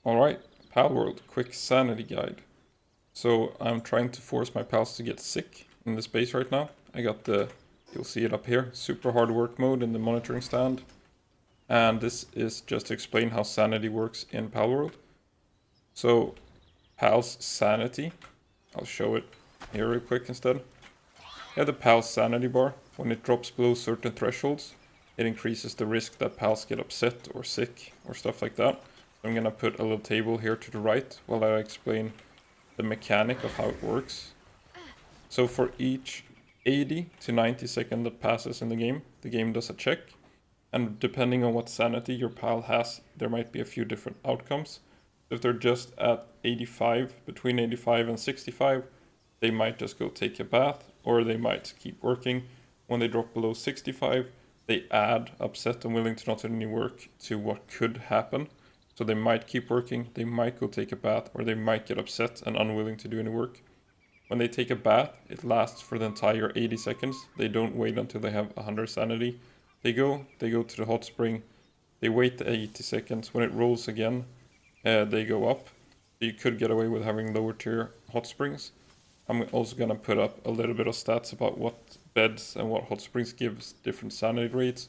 Alright, Palworld, quick sanity guide. So I'm trying to force my pals to get sick in the space right now. I got you'll see it up here, super hard work mode in the monitoring stand. And this is just to explain how sanity works in Palworld. So, Pal's sanity, I'll show it here real quick instead. Yeah, the Pal's sanity bar, when it drops below certain thresholds, it increases the risk that Pals get upset or sick or stuff like that. So I'm gonna put a little table here to the right while I explain the mechanic of how it works. So for each 80 to 90 second that passes in the game does a check. And depending on what sanity your pal has, there might be a few different outcomes. If they're just at 85, between 85 and 65, they might just go take a bath, or they might keep working. When they drop below 65, they add upset and willing to not do any work to what could happen. So they might keep working, they might go take a bath, or they might get upset and unwilling to do any work. When they take a bath, it lasts for the entire 80 seconds. They don't wait until they have 100 sanity. They go to the hot spring, they wait the 80 seconds. When it rolls again, they go up. You could get away with having lower tier hot springs. I'm also gonna put up a little bit of stats about what beds and what hot springs gives different sanity rates.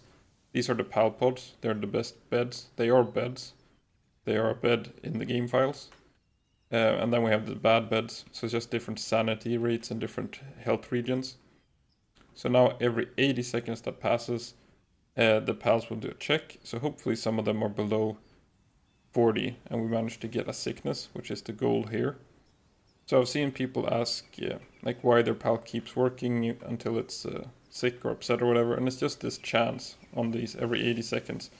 These are the pal pods. They're the best beds. They are beds. They are a bed in the game files. And then we have the bad beds. So it's just different sanity rates and different health regions. So now every 80 seconds that passes, the pals will do a check. So hopefully some of them are below 40 and we managed to get a sickness, which is the goal here. So I've seen people ask like why their pal keeps working until it's sick or upset or whatever, and it's just this chance on these every 80 seconds.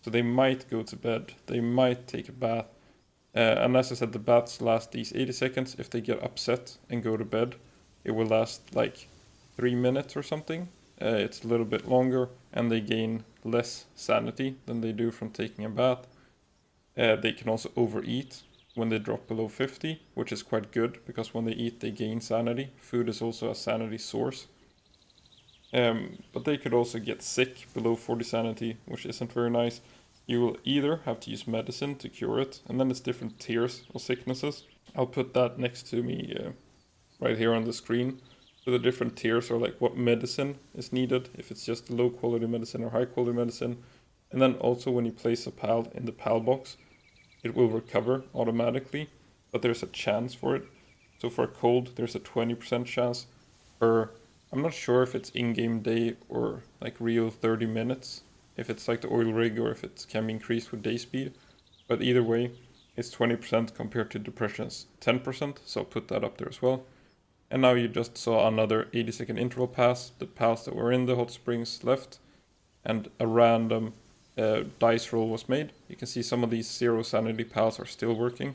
So they might go to bed, they might take a bath, and as I said, the baths last these 80 seconds. If they get upset and go to bed, it will last like 3 minutes or something. It's a little bit longer, and they gain less sanity than they do from taking a bath. They can also overeat when they drop below 50, which is quite good, because when they eat they gain sanity. Food is also a sanity source. But they could also get sick below 40 sanity, which isn't very nice. You will either have to use medicine to cure it, and then it's different tiers of sicknesses. I'll put that next to me right here on the screen. So the different tiers are like what medicine is needed, if it's just low quality medicine or high quality medicine. And then also when you place a pal in the pal box, it will recover automatically, but there's a chance for it. So for a cold, there's a 20% chance per, I'm not sure if it's in-game day or like real 30 minutes, if it's like the oil rig or if it can be increased with day speed. But either way, it's 20% compared to depression's 10%, so I'll put that up there as well. And now you just saw another 80-second interval pass. The pals that were in the hot springs left, and a random dice roll was made. You can see some of these 0 sanity pals are still working.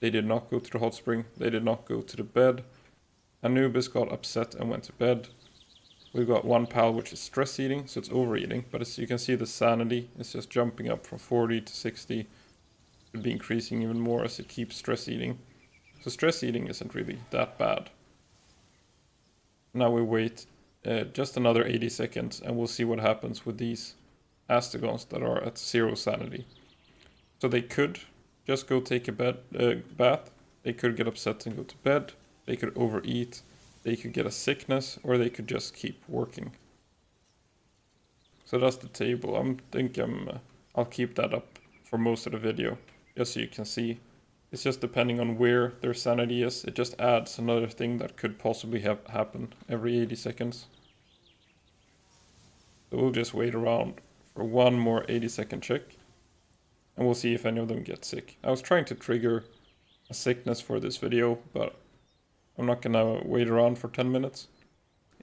They did not go to the hot spring. They did not go to the bed. Anubis got upset and went to bed. We've got one pal which is stress eating, so it's overeating. But as you can see, the sanity is just jumping up from 40 to 60. It could be increasing even more as it keeps stress eating. So stress eating isn't really that bad. Now we wait just another 80 seconds and we'll see what happens with these Astegons that are at 0 sanity. So they could just go take a bath, they could get upset and go to bed, they could overeat, they could get a sickness, or they could just keep working. So that's the table. I'll keep that up for most of the video, just so you can see. It's just depending on where their sanity is, it just adds another thing that could possibly happen every 80 seconds. So we'll just wait around for one more 80-second check, and we'll see if any of them get sick. I was trying to trigger a sickness for this video, but I'm not gonna wait around for 10 minutes.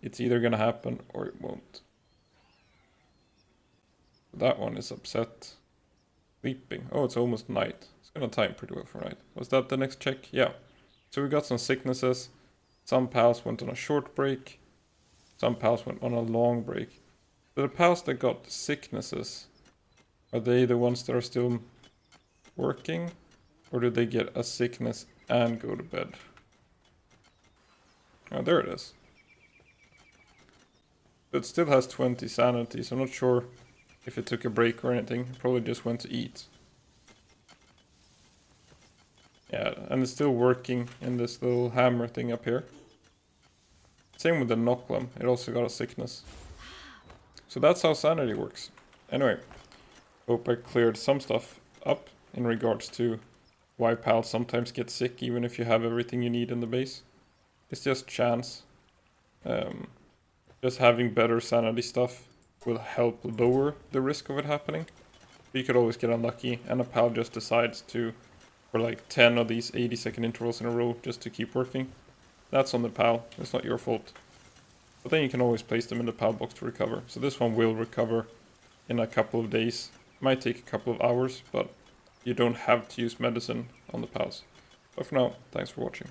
It's either gonna happen or it won't. That one is upset. Sleeping. Oh, it's almost night. It's gonna time pretty well for night. Was that the next check? Yeah. So we got some sicknesses. Some pals went on a short break. Some pals went on a long break. So the pals that got sicknesses, are they the ones that are still working? Or do they get a sickness and go to bed? Oh, there it is. It still has 20 sanity, so I'm not sure if it took a break or anything. It probably just went to eat. Yeah, and it's still working in this little hammer thing up here. Same with the Noclam, it also got a sickness. So that's how sanity works. Anyway, hope I cleared some stuff up in regards to why pals sometimes get sick even if you have everything you need in the base. It's just chance. Just having better sanity stuff will help lower the risk of it happening. But you could always get unlucky and a pal just decides to, for like 10 of these 80-second intervals in a row just to keep working. That's on the pal, it's not your fault. But then you can always place them in the pal box to recover. So this one will recover in a couple of days. Might take a couple of hours, but you don't have to use medicine on the pals. But for now, thanks for watching.